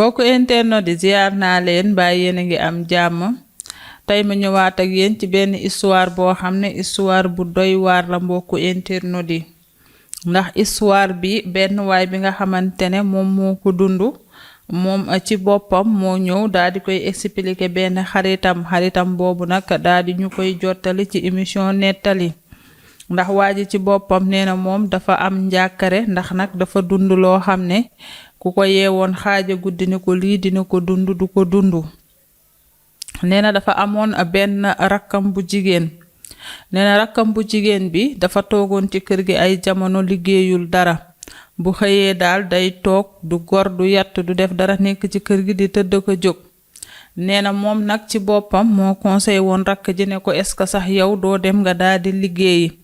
mbokk internet di ziar naa leen mbaa yéen a ngi am jàmm tey ma ñëwaat ak yéen ci benn histoire boo xam ne histoire bu doy waar la mbokku internet yi ndax histoire bi benn waay bi nga xamante ne moom moo ko dund moom ci boppam moo ñëw daal di koy expliquer benn xaritam boobu nag daal di ñu koy jottali ci émission nettali ndax waa ji ci boppam nee na moom dafa am njàkkare ndax nag dafa dund loo xam ne ku ko yeewoon xaaja guddi ni ko lii dina ko dund du ko dund nee na dafa amoon benn rakkam bu jigéen nee na rakkam bu jigéen bi dafa toogoon ci kër gi ay jamono liggéeyul dara bu xëyee daal day toog du gor du yatt du def dara nekk ci kër gi di tëdd ko jóg nee na moom nag ci boppam moo conseillé woon rakk ji ne ko est-ce que sax yow doo dem nga daal di liggéeyi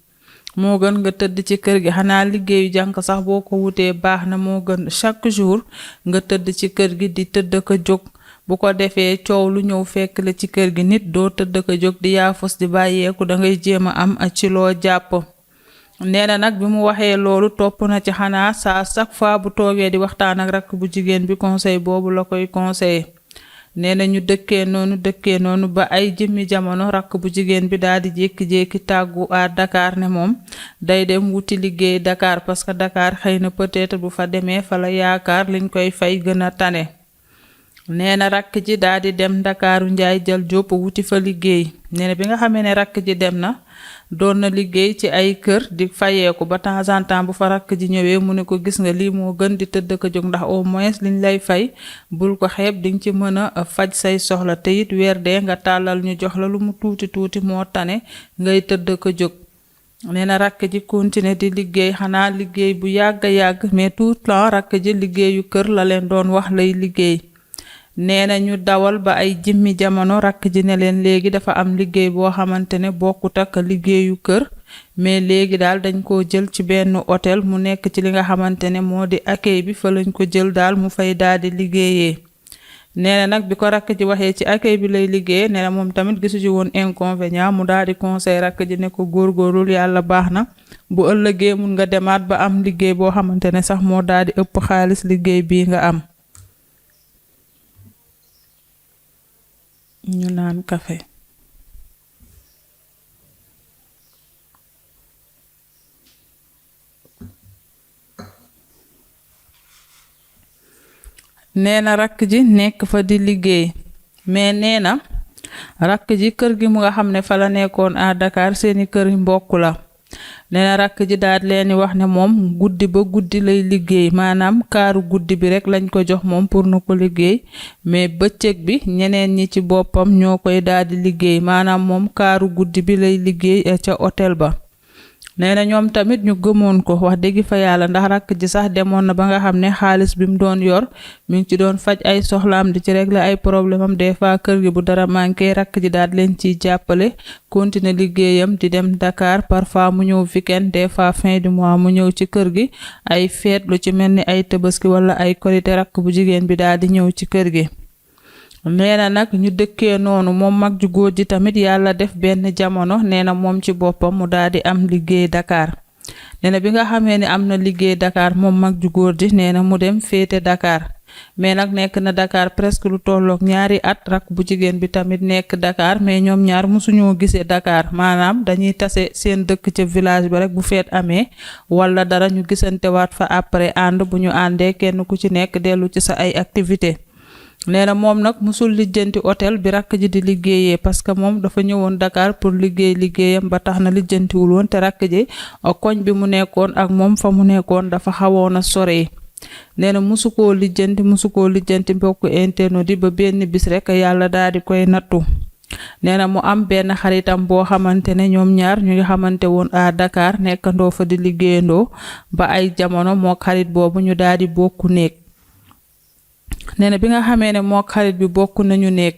moo gën nga tëdd ci kër gi xanaa liggéeyu jànk sax boo ko wutee baax na moo gën chaque jour nga tëdd ci kër gi di tëdd ko jóg bu ko defee coow lu ñëw fekk la ci kër gi nit doo tëdd ko jóg di yaafus di bàyyeeku dangay jéem a am ci loo jàpp nee na nag bi mu waxee loolu topp na ci xanaa saa chaque fois bu toogee di waxtaan ak rakk bu jigéen bi conseil boobu la koy conseillé nee na ñu dëkkee noonu ba ay jëmmi jamono rakk bu jigéen bi daal di jékki-jékki tàggu à Dakar ne moom day dem wuti liggéey Dakar parce que Dakar xëy na peut-être bu fa demee fa la yaakaar liñ koy fay gën a tane nee na rakk ji daal di dem Ndakaaru njaay jël jópp wuti fa liggéey nee na bi nga xamee ne rakk ji dem na doon na liggéey ci ay kër di fayeeku ba temps en temps bu fa rakk ji ñëwee mu ne ko gis nga lii moo gën di tëdd ko jóg ndax au moins liñ lay fay bul ko xeeb dinga ci mën a faj say soxla te it weer dee nga tàllal ñu jox la lu mu tuuti moo tane ngay tëdd ko jóg nee na rakk ji continuer di liggéey xanaa liggéey bu yàgg mais tout le temps rakk ji liggéeyu kër la leen doon wax lay liggéey nee na ñu dawal ba ay jimmi jamono rakk ji ne leen léegi dafa am liggéey boo xamante ne bokkut ak liggéeyu kër mais léegi daal dañ ko jël ci benn hôtel mu nekk ci li nga xamante ne moo di accueil bi fa lañ ko jël daal mu fay daal di liggéeyee nee na nag bi ko rakk ji waxee ci accueil bi lay liggéey nee na moom tamit gisu ci woon inconvénient mu daal di conseil rakk ji ne ko góorgóorlul yàlla baax na bu ëllëgee mun nga demaat ba am liggéey boo xamante ne sax moo daal di ëpp xaalis liggéey bii nga am ñu naan kafe nee na rakk ji nekk fa di liggéey mais nee na rakk ji kër gi mu nga xam ne fa la nekkoon à Dakar seeni kër mbokk la nee na rakk ji daal leen wax ne moom guddi ba guddi lay liggéey maanaam kaaru guddi bi rek lañ ko jox moom pour na ko liggéey mais bëccëg bi ñeneen ñi ci boppam ñoo koy daal di liggéey maanaam moom kaaru guddi bi lay liggéey ca hôtel ba nee na ñoom tamit ñu gëmoon ko wax dëgg fa yàlla ndax rakk ji sax demoon na ba nga xam ne xaalis bi mu doon yor mi ngi ci doon faj ay soxlaam di ci régler ay problème am des fois kër gi bu dara manqué rakk ji daal leen ciy jàppale continuer liggéeyam di dem Dakar parfois mu ñëw weekend des fois fin du mois mu ñëw ci kër gi ay feet lu ci mel ni ay tabaski wala ay korite rakk bu jigéen bi daal di ñëw ci kër gi nee na nag ñu dëkkee noonu moom mag ju góor ji tamit yàlla def benn jamono nee na moom ci boppam mu daal di am liggéey Dakar nee na bi nga xamee ne am na liggéey Dakar moom mag ju góor ji nee na mu dem féete Dakar mais nag nekk na Dakar presque lu tollook ñaari at rakk bu jigéen bi tamit nekk Dakar mais ñoom ñaar mosuñoo gisee Dakar maanaam dañuy tase seen dëkk ca village ba rek bu feet amee wala dara ñu gisante waat fa après ànd bu ñu àndee kenn ku ci nekk dellu ci sa ay activité nee na moom nag musul lijjanti hôtel bi rakk ji di liggéeyee parce que moom dafa ñëwoon Dakar pour liggéeyam ba tax na lijjantiwul woon te rakk ji koñ bi mu nekkoon ak moom fa mu nekkoon dafa xawoon a sore nee na musu koo lijjanti mbokk internet di ba benn bis rek yàlla daal di koy nattu nee na mu am benn xaritam boo xamante ne ñoom ñaar ñu ngi xamante woon à Dakar nekkandoo fa di liggéeyandoo ba ay jamono moo xarit boobu ñu daal di bokku néeg nee na bi nga xamee ne moo xarit bi bokk nañu nekk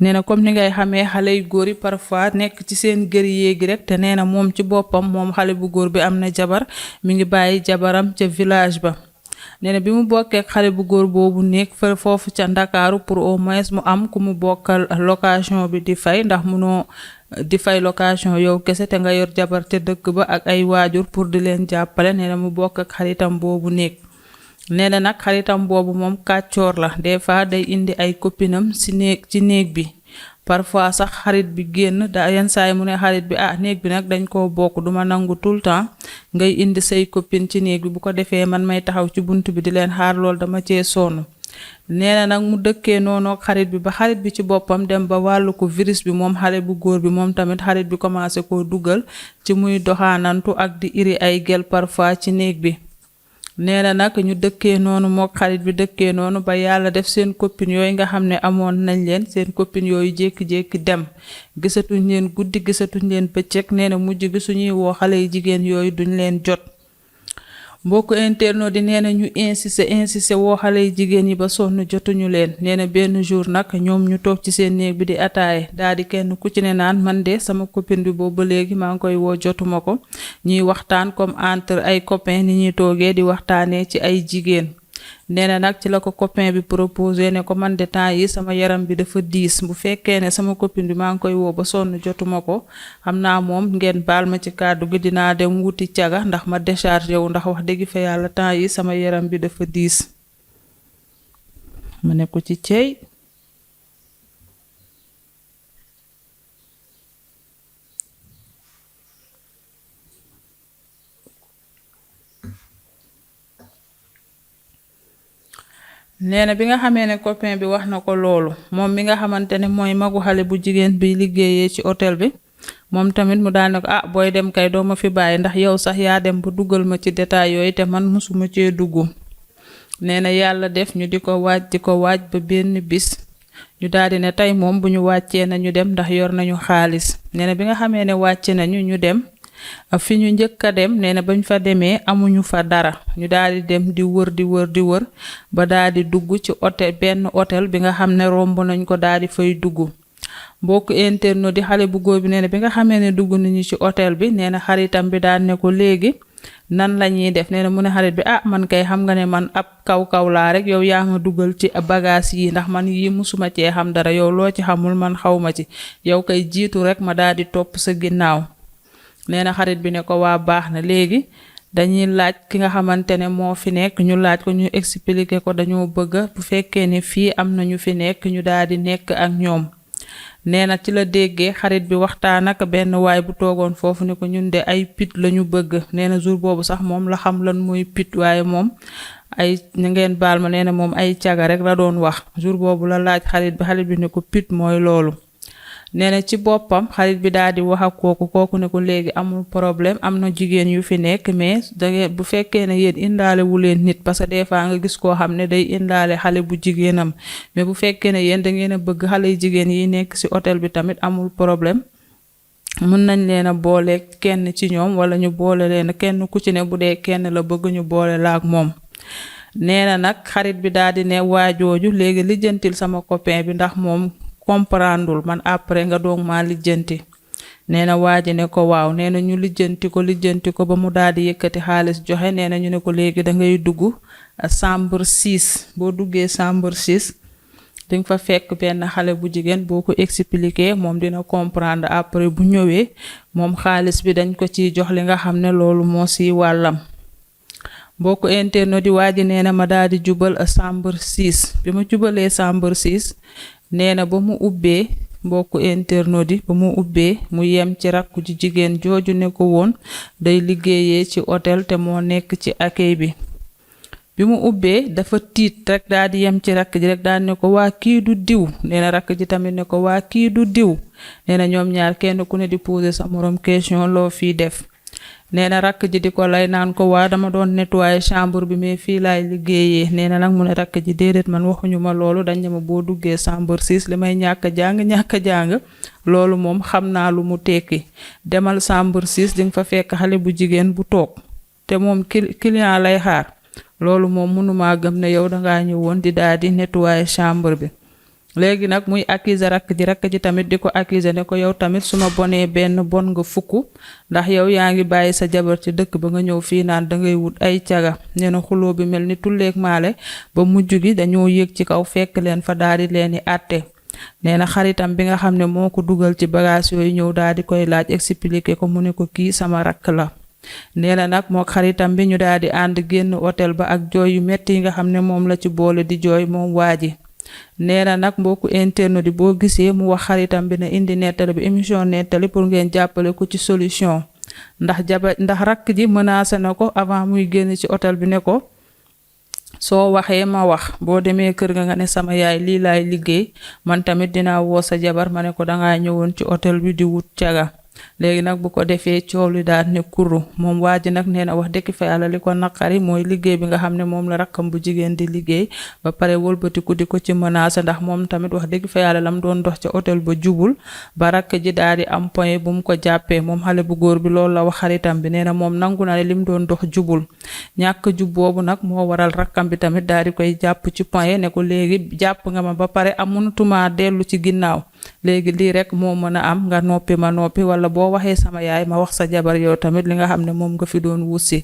nee na comme ni ngay xamee xale yu góor yi parfois nekk ci seen gër yéegi rek te nee na moom ci boppam moom xale bu góor bi am na jabar mi ngi bàyyi jabaram ca village ba nee na bi mu bokkee xale bu góor boobu nekk fa foofu ca Ndakaaru pour au moins mu am ku mu bokkal location bi di fay ndax munoo di fay location yow kese te nga yor jabar ca dëkk ba ak ay waajur pour di leen jàppale nee na mu bokk ak xaritam boobu nekk nee na nag xaritam boobu moom kàccoor la des fois day indi ay copinam ci néeg bi parfois sax xarit bi génn da yenn saay mu ne xarit bi néeg bi nag dañ koo bokk duma nangu tout le temps ngay indi say copine ci néeg bi bu ko defee man may taxaw ci bunt bi di leen xaar lool dama cee sonn. nee na nag mu dëkkee noonu ak xarit bi ba xarit bi ci boppam dem ba wàllu ko virus bi moom xale bu góor bi moom tamit xarit bi commencé koo dugal ci muy doxaanantu ak di iri ay gel parfois ci néeg bi. nee na nag ñu dëkkee noonu mook xarit bi dëkkee noonu ba yàlla def seen copine yooyu nga xam ne amoon nañ leen seen copine yooyu jékki-jékki dem gisatuñ leen guddi gisatuñ leen bëccëg nee na mujj gi suñuy woo xale yu jigéen yooyu duñ leen jot. mbokk internet di nee na ñu insisté woo xale yu jigéen yi ba sonn jotuñu leen nee na benn jour nag ñoom ñu toog ci seen néeg bi di ataaye daal di kenn ku ci ne naan man de sama copine bi boobu ba léegi maa ngi koy woo jotuma ko ñuy waxtaan comme entre ay copains ni ñuy toogee di waxtaanee ci ay jigéen. nee na nag ci la ko copain bi proposé ne ko man de temps yi sama yaram bi dafa diis bu fekkee ne sama copine bi maa ngi koy woo ba sonn jotuma ko xam naa moom ngeen baal ma ci kàddu gi dinaa dem wuti caga ndax ma déchargé wu ndax wax dëgg fa yàlla temps yi sama yaram bi dafa diis. ma ne ko ci cey nee na bi nga xamee ne copain bi wax na ko loolu moom mi nga xamante ne mooy magu xale bu jigéen bi liggéeyee ci hôtel bi moom tamit mu daal ne ko booy dem kay doo ma fi bàyyi ndax yow sax yaa dem ba dugal ma ci détail yooyu te man mosuma cee dugg. nee na yàlla def ñu di ko waaj ba benn bis ñu daal di ne tey moom bu ñu wàccee nañu dem ndax yor nañu xaalis. nee na bi nga xamee ne wàcce nañu ñu dem fi ñu njëkk a dem nee na bañ fa demee amuñu fa dara ñu daal di dem di wër ba daal di dugg ci benn hôtel bi nga xam ne romb nañ ko daal di fay dugg. mbokk internet di xale bu góor bi nee na bi nga xamee ne dugg nañu ci hôtel bi nee na xaritam bi daal ne ko léegi nan la ñuy def nee na mu ne xarit bi man kay xam nga ne man ab kaw laa rek yow yaa ma dugal ci bagage yi ndax man yi musuma cee xam dara yow loo ci xamul man xaw ma ci yow kay jiitu rek ma daal di topp sa ginnaaw. nee na xarit bi ne ko waa baax na léegi dañuy laaj ki nga xamante ne moo fi nekk ñu laaj ko ñu expliquer ko dañoo bëgg bu fekkee ne fii am na ñu fi nekk ñu daal di nekk ak ñoom. nee na ci la déggee xarit bi waxtaan ak benn waay bu toogoon foofu ne ko ñun de ay pit lañu bëgg nee na jour boobu sax moom la xam lan mooy pit waaye moom ay ñu ngeen baal ma nee na moom ay caga rek la doon wax jour boobu la laaj xarit bi ne ko pit mooy loolu. nee na ci boppam xarit bi daal di wax ak kooku ne ko léegi amul problème am na jigéen yu fi nekk mais dangeen bu fekkee ne yéen indaale wu leen nit parce que des fois nga gis koo xam ne day indaale xale bu jigéenam mais bu fekkee ne yéen da ngeen a bëgg xale yu jigéen yi nekk ci hôtel bi tamit amul problème mën nañ leen a boole kenn ci ñoom wala ñu boole leen kenn ku ci ne bu dee kenn la bëgg ñu boole la ak moom. nee na nag xarit bi daal di ne waajooju léegi lijjantil sama copain bi ndax moom comprendul man après nga doog maa lijjanti. nee na waa ji ne ko waaw nee na ñu lijjanti ko ba mu daal di yëkkati xaalis joxe nee na ñu ne ko léegi da ngay dugg chambre 6 boo duggee chambre 6 di nga fa fekk benn xale bu jigéen boo ko expliquer moom dina comprendre après bu ñëwee moom xaalis bi dañ ko ciy jox li nga xam ne loolu moo siy wàllam. mbokk internet di waa ji nee na ma daal di jubal chambre 6 bi ma jubalee chambre 6 nee na ba mu ubbee mbokk internet di ba mu ubbee mu yem ci rakku ji jigéen jooju ne ko woon day liggéeyee ci hôtel te moo nekk ci accueil bi. bi mu ubbee dafa tiit rek daal di yem ci rakk ji rek daal ne ko waa kii du diw nee na rakk ji tamit ne ko waa kii du diw nee na ñoom ñaar kenn ku ne di poser sa morom question loo fii def. nee na rakk ji di ko lay naan ko waa dama doon nettoyer chambre bi mais fii laay liggéeyee nee na nag mu ne rakk ji déedéet man waxuñu ma loolu dañ ne ma boo duggee chambre 6 li may ñàkk jàng loolu moom xam naa lu mu tekki demal chambre 6 di nga fa fekk xale bu jigéen bu toog te moom client lay xaar loolu moom mënumaa gëm ne yow dangaa ñëwoon di daal di nettoyer chambre bi. léegi nag muy accuser rakk ji tamit di ko accuser ne ko yow tamit su ma bonee benn bon nga fukk ndax yow yaa ngi bàyyi sa jabar ci dëkk ba nga ñëw fii naan dangay wut ay caga nee na xuloo bi mel ni tulleeg maale ba mujj gi dañoo yéeg ci kaw fekk leen fa daal di leen di àtte. nee na xaritam bi nga xam ne moo ko dugal ci bagage yooyu ñëw daal di koy laaj expliquer ko mu ne ko kii sama rakk la. nee na nag moo xaritam bi ñu daal di ànd génn hôtel ba ak jooy yu metti yi nga xam ne moom la ci boole di jooy moom waa ji. nee na nag mbokku internet di boo gisee mu wax xaritam bi ne indi nettali bi émission nettali pour ngeen jàppale ko ci solution ndax rakk ji menacé na ko avant muy génn ci hôtel bi ne ko soo waxee ma wax boo demee kër nga ne sama yaay lii laay liggéey man tamit dinaa woo sa jabar ma ne ko dangaa ñëwoon ci hôtel bi di wut caga. léegi nag bu ko defee coow li daal ne kurru moom waa ji nag nee na wax dëgg fa yàlla li ko naqari mooy liggéey bi nga xam ne moom la rakkam bu jigéen di liggéey ba pare wëlbatiku di ko ci menacer ndax moom tamit wax dëgg fa yàlla lam doon dox ca hôtel ba jubul ba rakk ji daal di am point bu mu ko jàppee moom xale bu góor bi loolu la wax xaritam bi nee na moom nangu na ne lim doon dox jubul ñàkk jub boobu nag moo waral rakkam bi tamit daal di koy jàpp ci point ne ko léegi jàpp nga ma ba pare amunutuma dellu ci ginnaaw léegi lii rek moo mën a am nga noppi ma noppi wala boo waxee sama yaay ma wax sa jabar yow tamit li nga xam ne moom nga fi doon wutsi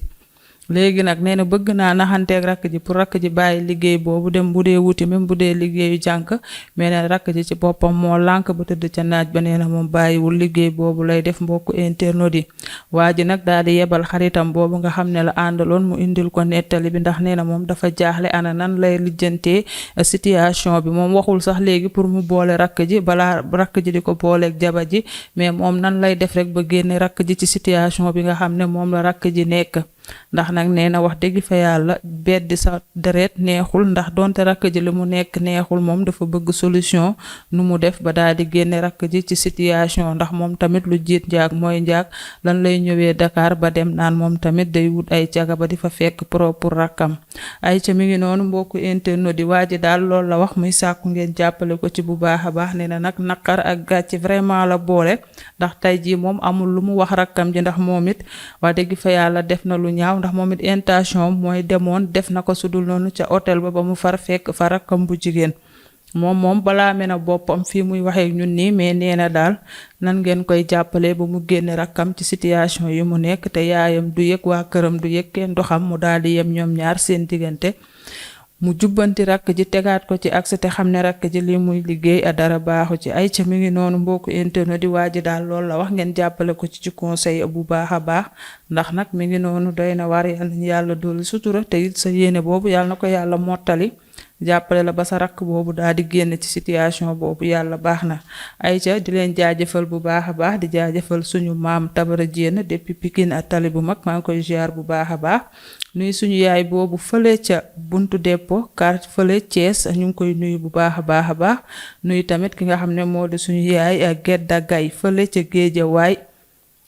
léegi nag nee na bëgg naa naxanteeg rakk ji pour rakk ji bàyyi liggéey boobu dem bu dee wuti même bu dee liggéeyu jànk mais nee na rakk ji ci boppam moo lànk ba tëdd ca naaj ba nee na moom bàyyiwul liggéey boobu lay def mbokku internet yi waa ji nag daal di yebal xaritam boobu nga xam ne la àndaloon mu indil ko nettali bi ndax nee na moom dafa jaaxle ana nan lay lijjantee situation bi moom waxul sax léegi pour mu boole rakk ji balaa rakk ji di ko booleeg jabar ji mais moom nan lay def rek ba génne rakk ji ci situation bi nga xam ne moom la rakk ji nekk ndax nag nee na wax dëgg fa yàlla beddi sa deret neexul ndax donte rakk ji li mu nekk neexul moom dafa bëgg solution nu mu def ba daal di génne rakk ji ci situation ndax moom tamit lu jiit njaag mooy njaag lan lay ñëwee Dakar ba dem naan moom tamit day wut ay caga ba di fa fekk propre rakkam ay ca mi ngi noonu mbokku internet di waa ji daal loolu la wax muy sàkku ngeen jàppale ko ci bu baax a baax nee na nag naqar ak gàcce vraiment la boole ndax tey jii moom amul lu mu wax rakkam ji ndax moom it wax dëgg fa yàlla def na lu ñaaw ndax moom it intention mooy demoon def na ko sudul noonu ca hôtel ba mu far fekk fa rakkam bu jigéen moom balaa mel na boppam fii muy waxee ñun nii mais nee na daal nan ngeen koy jàppale ba mu génne rakkam ci situation yi mu nekk te yaayam du yëg waa këram du yëg kenn doxam mu daal di yem ñoom ñaar seen diggante mu jubbanti rakk ji tegaat ko ci axe te xam ne rakk ji li muy liggéey a dara baaxu ci ay ca mi ngi noonu mbokku internet di waa ji daal loolu la wax ngeen jàppale ko ci conseil bu baax a baax ndax nag mi ngi noonu doy na war yàlla dolli sutura te it sa yéene boobu yàlla na ko yàlla mottali jàppale la ba sa rakk boobu daal di génn ci situation boobu yàlla baax na ay ca di leen jaajëfal bu baax a baax di jaajëfal suñu maam Tabara Diène depuis Pikine ak tali bu mag maa ngi koy ziar bu baax a baax nuy suñu yaay boobu fële ca buntu dépôt car fële Thiès ñu ngi koy nuyu bu baax a baax nuyu tamit ki nga xam ne moo di suñu yaay ak Gedda Gay fële ca Géejawaay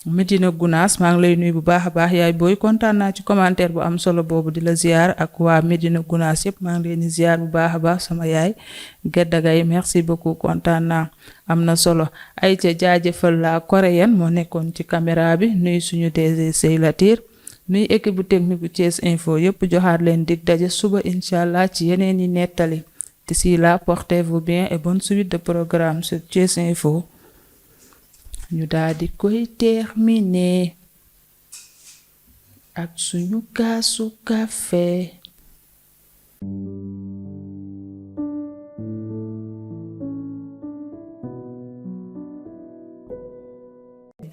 Medina Gunaas maa ngi lay nuyu bu baax a baax yaay booy kontaan naa ci commentaire bu am solo boobu di la ziar ak waa Medina Gunaas yëpp maa ngi leen di ziar bu baax a baax sama yaay Gedda Gay merci beaucoup kontaan naa am na solo ay ca jaajëfal la coréenne moo nekkoon ci caméra bi nuyu suñu DG Sey Latir nuy équipe bu technique bu Thiès Info yëpp joxaat leen dig daje suba incha allah ci yeneen yi nettali d'ici là portez-vous bien et bonne suite de programme sur Thiès Info ñu daal di koy terminer ak suñu kaasu café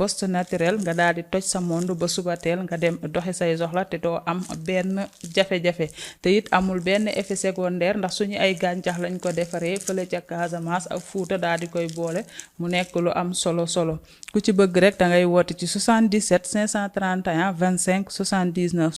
Boss Naturel nga daal di toj sa monde ba suba teel nga dem doxi say soxla te doo am benn jafe-jafe te it amul benn effet secondaire ndax suñu ay gàncax lañ ko defaree fële ca Casamance ak Fuuta daal di koy boole mu nekk lu am solo ku ci bëgg rek da ngay woote ci 77 531 25 79